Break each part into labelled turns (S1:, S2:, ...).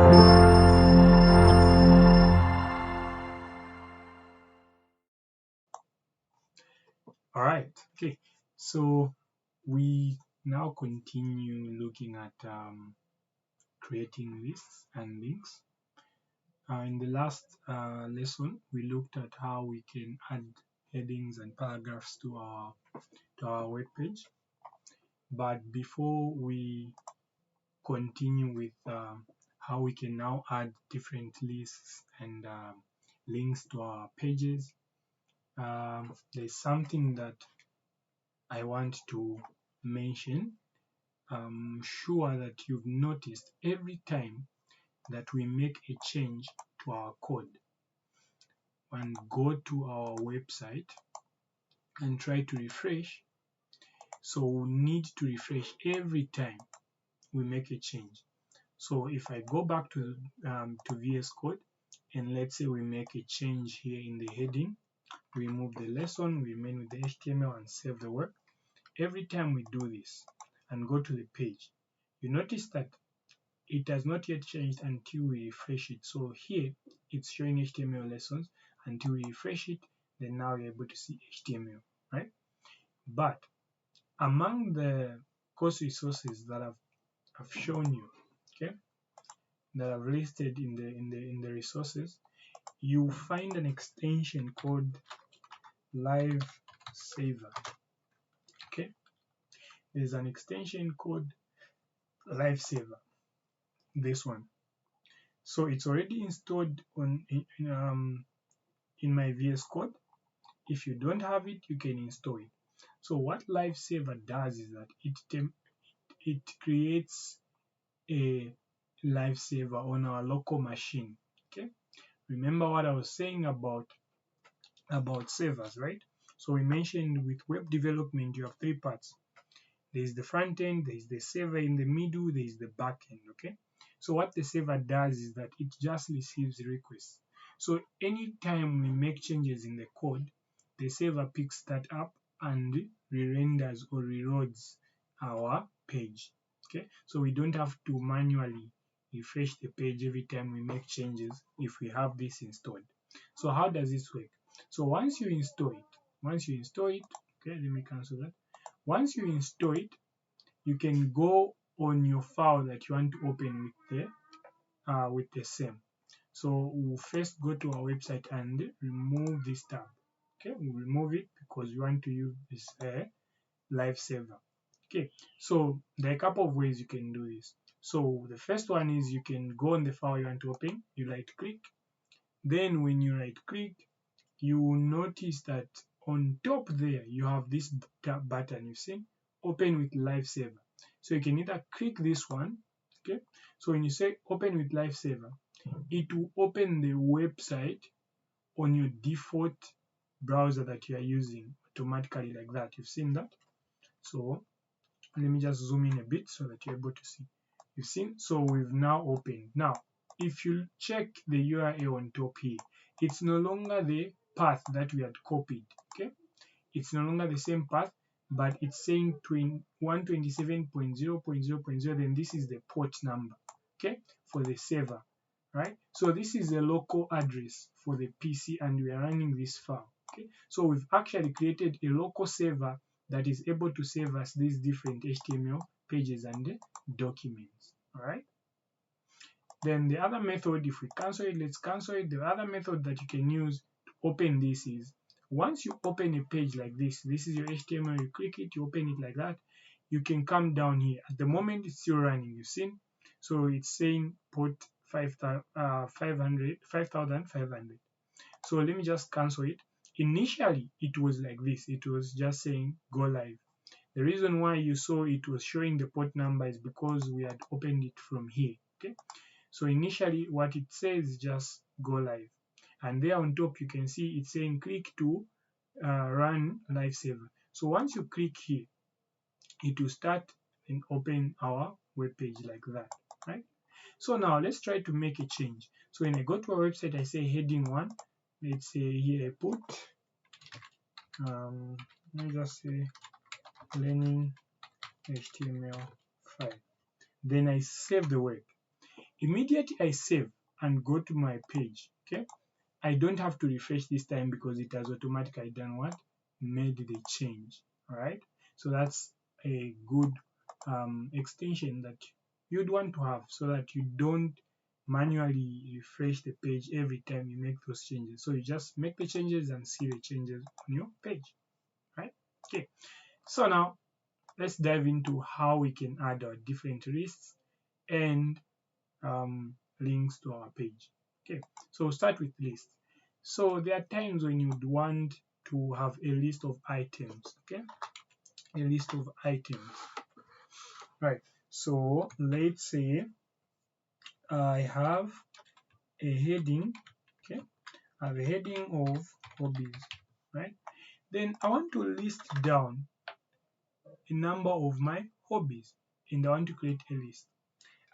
S1: All right, okay, so we now continue looking at creating lists and links. In the last lesson, we looked at how we can add headings and paragraphs to our web page. But before we continue with how we can now add different lists and links to our pages, there's something that I want to mention. I'm sure that you've noticed every time that we make a change to our code and go to our website and try to refresh. So we need to refresh every time we make a change. So if I go back to VS Code and let's say we make a change here in the heading, we remove the lesson, we remain with the HTML and save the work. Every time we do this and go to the page, you notice that it has not yet changed until we refresh it. So here it's showing HTML lessons until we refresh it, then now you're able to see HTML, right? But among the course resources that I've shown you, okay, that I've listed in the resources, you find an extension called Live Saver. Okay, there's an extension called Live Saver. This one. So it's already installed in my VS Code. If you don't have it, you can install it. So what Live Saver does is that it creates a live saver on our local machine. Okay, remember what I was saying about savers, right? So we mentioned with web development you have three parts. There is the front end, there is the saver in the middle, there is the back end. Okay, so what the saver does is that it just receives requests. So anytime we make changes in the code, the saver picks that up and re-renders or reloads our page. Okay, so we don't have to manually refresh the page every time we make changes if we have this installed. So how does this work? So once you install it, okay, let me cancel that. Once you install it, you can go on your file that you want to open with the same. So we'll first go to our website and remove this tab. Okay, we'll remove it because we want to use this live saver. Okay, so there are a couple of ways you can do this. So the first one is you can go on the file you want to open, you right click. Then when you right click, you will notice that on top there you have this button you see, open with live saver. So you can either click this one. Okay, so when you say open with live saver, it will open the website on your default browser that you are using automatically like that. You've seen that. So let me just zoom in a bit so that you're able to see. You've seen, so we've now opened. Now if you check the URL on top here, it's no longer the path that we had copied. Okay, it's no longer the same path, but it's saying 127.0.0.0, then this is the port number, okay, for the server, right? So this is a local address for the PC and we are running this file. Okay, so we've actually created a local server that is able to save us these different HTML pages and documents. All right, then the other method, if we cancel it, let's cancel it. The other method that you can use to open this is, once you open a page like this, this is your HTML, you click it, you open it like that, you can come down here. At the moment it's still running, you've seen, so it's saying port 5500. So let me just cancel it. Initially it was like this, it was just saying go live. The reason why you saw it was showing the port number is because we had opened it from here. Okay, so initially what it says is just go live, and there on top you can see it's saying click to run live saver. So once you click here, it will start and open our web page like that, right? So now let's try to make a change. So when I go to our website, I say heading 1, let's say here I put let me just say learning HTML5, then I save the work. immediately I save and go to my page, okay, I don't have to refresh this time because it has automatically done what? Made the change. All right. So that's a good extension that you'd want to have so that you don't manually refresh the page every time you make those changes. So you just make the changes and see the changes on your page. Right? Okay. So now let's dive into how we can add our different lists and links to our page. Okay, so we'll start with list. So there are times when you'd want to have a list of items. Okay, a list of items. Right. So let's say I have a heading. Okay, I have a heading of hobbies. Right. Then I want to list down a number of my hobbies, and I want to create a list.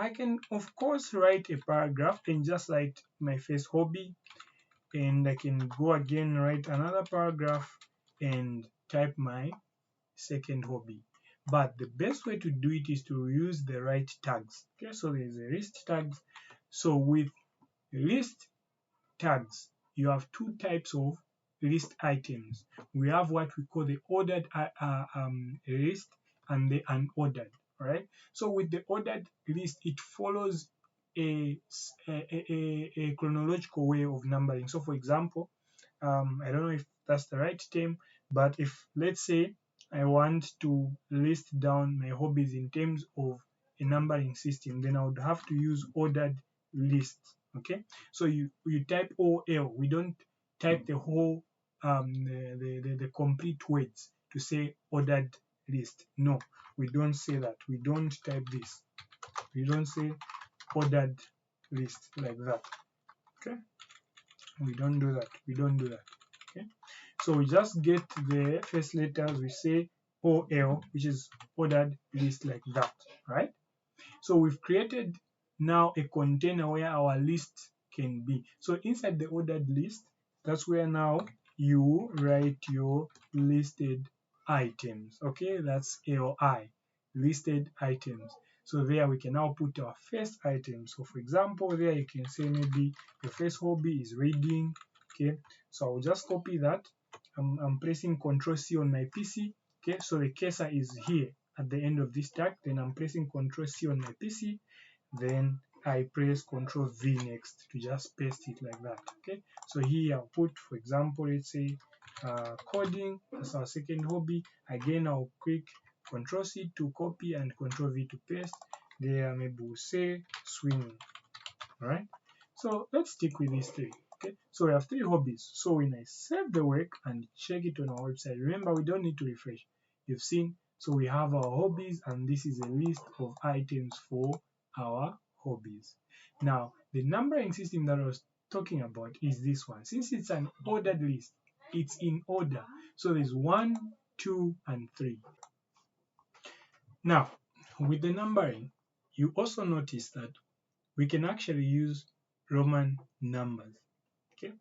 S1: I can, of course, write a paragraph and just write my first hobby, and I can go again, write another paragraph and type my second hobby. But the best way to do it is to use the right tags. Okay, so there's a list tags. So with list tags, you have two types of list items. We have what we call the ordered list and the unordered. Right? So with the ordered list, it follows a chronological way of numbering. So for example, I don't know if that's the right term, but if let's say I want to list down my hobbies in terms of a numbering system, then I would have to use ordered list. Okay, so you type OL. We don't type the whole the complete words to say ordered list. No, we don't say that. We don't type this. We don't say ordered list like that. Okay, we don't do that. We don't do that. Okay, so we just get the first letters. We say OL, which is ordered list like that, right? So we've created now a container where our list can be. So inside the ordered list, that's where now you write your listed items. Okay, that's LI, listed items. So there we can now put our first item. So for example, there you can say maybe the first hobby is reading. Okay, so I'll just copy that. I'm pressing Ctrl C on my PC. Okay, so the cursor is here at the end of this tag. Then I'm pressing Ctrl C on my PC. Then I press Ctrl V next to just paste it like that. Okay, so here I'll put, for example, let's say coding as our second hobby. Again, I'll click Ctrl C to copy and Ctrl V to paste. There, maybe we'll say swimming. All right. So let's stick with these three. Okay, so we have three hobbies. So when I save the work and check it on our website, remember we don't need to refresh. You've seen, so we have our hobbies, and this is a list of items for our hobbies. Now, the numbering system that I was talking about is this one. Since it's an ordered list, it's in order. So there's 1, 2, and 3. Now, with the numbering, you also notice that we can actually use Roman numbers. Okay,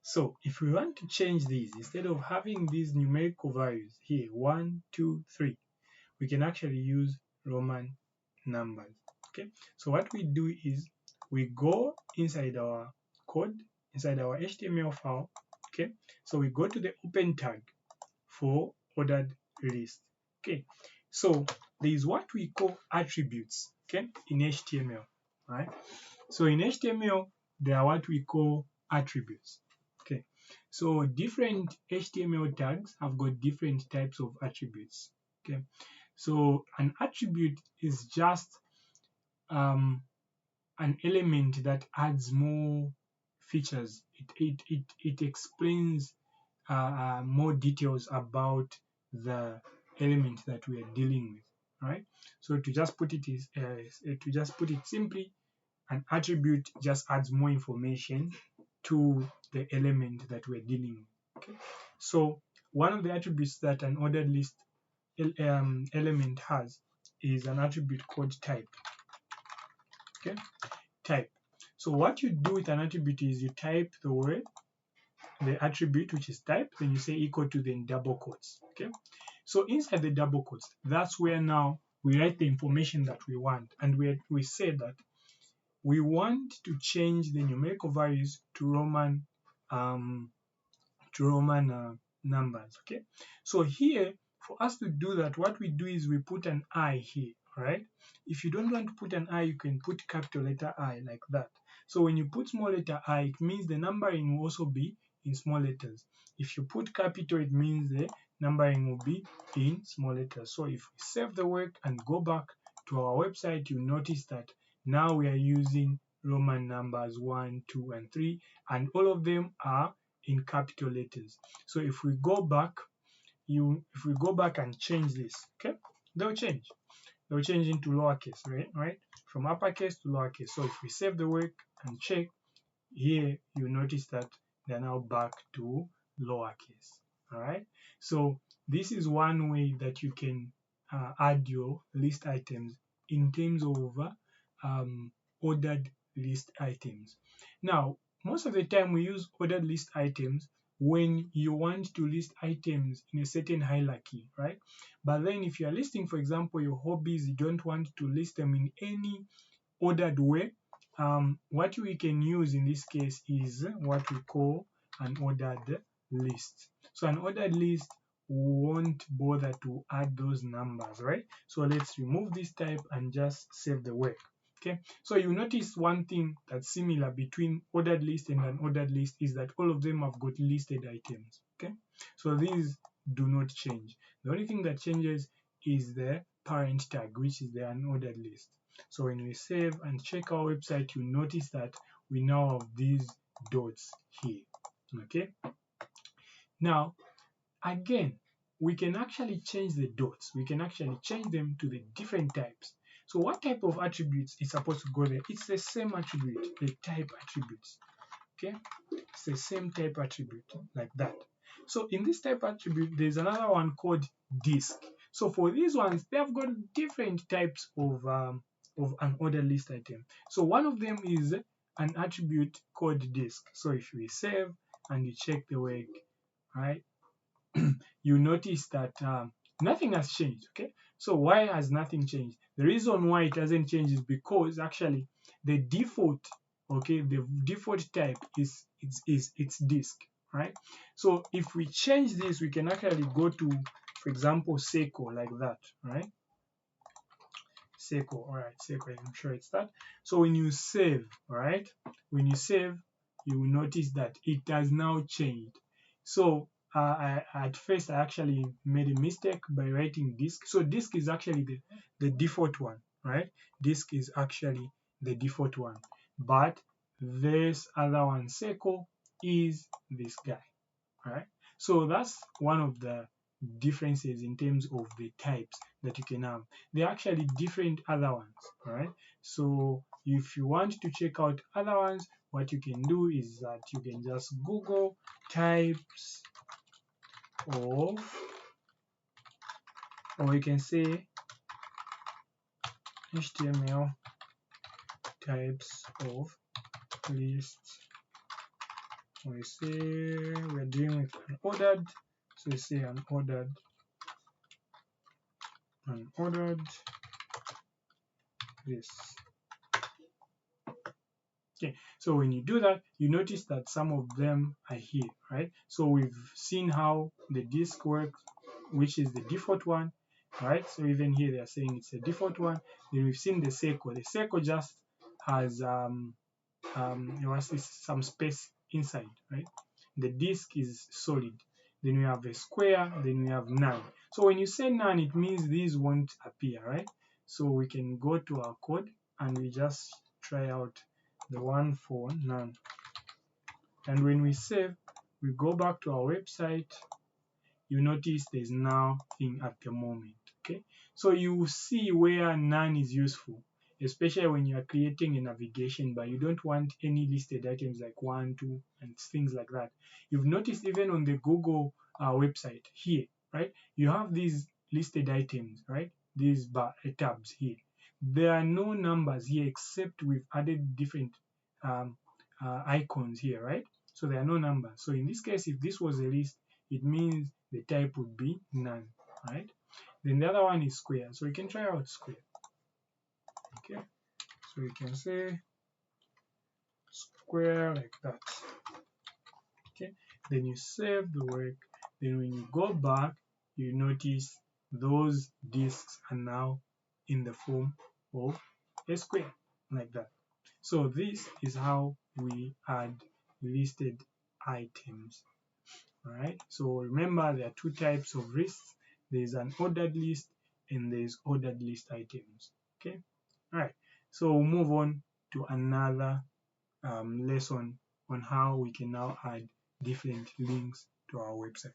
S1: so if we want to change these, instead of having these numerical values here 1, 2, 3, we can actually use Roman numbers. Okay, so what we do is we go inside our code, inside our HTML file. Okay, so we go to the open tag for ordered list. Okay, so there is what we call attributes. Okay, in HTML, right? So in HTML, there are what we call attributes. Okay, so different HTML tags have got different types of attributes. Okay, so an attribute is just an element that adds more features. It explains more details about the element that we are dealing with, right? So to just put it simply, an attribute just adds more information to the element that we're dealing with. Okay? So one of the attributes that an ordered list element has is an attribute called type. Okay, type. So what you do with an attribute is you type the word, the attribute, which is type, then you say equal to, then double quotes. Okay, so inside the double quotes, that's where now we write the information that we want, and we say that we want to change the numerical values to Roman numbers. Okay, so here for us to do that, what we do is we put an I here, right? If you don't want to put an I, you can put capital letter I like that. So when you put small letter I, it means the numbering will also be in small letters. If you put capital, it means the numbering will be in small letters. So if we save the work and go back to our website, you notice that now we are using Roman numbers 1, 2, and 3, and all of them are in capital letters. So if we go back, and change this, okay, they'll change. They'll change into lowercase, right? From uppercase to lowercase. So if we save the work and check, here you notice that they're now back to lowercase. All right. So this is one way that you can add your list items in terms of ordered list items. Now, most of the time we use ordered list items when you want to list items in a certain hierarchy, right? But then if you are listing, for example, your hobbies, you don't want to list them in any ordered way. What we can use in this case is what we call an ordered list. So an ordered list won't bother to add those numbers, right? So let's remove this type and just save the work. Okay, so you notice one thing that's similar between ordered list and unordered list is that all of them have got listed items. Okay, so these do not change. The only thing that changes is the parent tag, which is the unordered list. So when we save and check our website, you notice that we now have these dots here. Okay, now again, we can actually change the dots. We can actually change them to the different types. So what type of attributes is supposed to go there? It's the same attribute, the type attributes. Okay, it's the same type attribute like that. So in this type attribute, there's another one called disk. So for these ones, they have got different types of an ordered list item. So one of them is an attribute called disk. So if we save and you check the work, right, you notice that nothing has changed. Okay, so why has nothing changed? The reason why it hasn't changed is because actually the default, okay, the default type is it's disk, right? So if we change this, we can actually go to, for example, Seiko like that, right? Seiko, all right, Seiko, I'm sure it's that. So when you save, all right, when you save, you will notice that it has now changed. So at first I actually made a mistake by writing disk. So disk is actually the default one, right? Disk is actually the default one, but this other one, Seiko, is this guy, right? So that's one of the differences in terms of the types that you can have. There are actually different other ones, all right? So if you want to check out other ones, what you can do is that you can just Google types of, or you can say HTML types of lists. We say we're dealing with an ordered, so we say an ordered list. Okay, so when you do that, you notice that some of them are here, right? So we've seen how the disk works, which is the default one, right? So even here they are saying it's a default one. Then we've seen the Seiko. The Seiko just has some space inside, right? The disk is solid. Then we have a square, then we have none. So when you say none, it means these won't appear, right? So we can go to our code and we just try out the one for none. And when we save, we go back to our website, you notice there's nothing at the moment. Okay, so you see where none is useful, especially when you are creating a navigation bar. You don't want any listed items like 1, 2, and things like that. You've noticed even on the Google website here, right? You have these listed items, right? These tabs here. There are no numbers here except we've added different icons here, right? So there are no numbers. So in this case, if this was a list, it means the type would be none, right? Then the other one is square. So we can try out square. Okay, so we can say square like that. Okay, then you save the work. Then when you go back, you notice those discs are now in the form of a square like that. So this is how we add listed items. Alright, so remember there are two types of lists. There is an ordered list and there is ordered list items. Okay, alright, so we'll move on to another lesson on how we can now add different links to our website.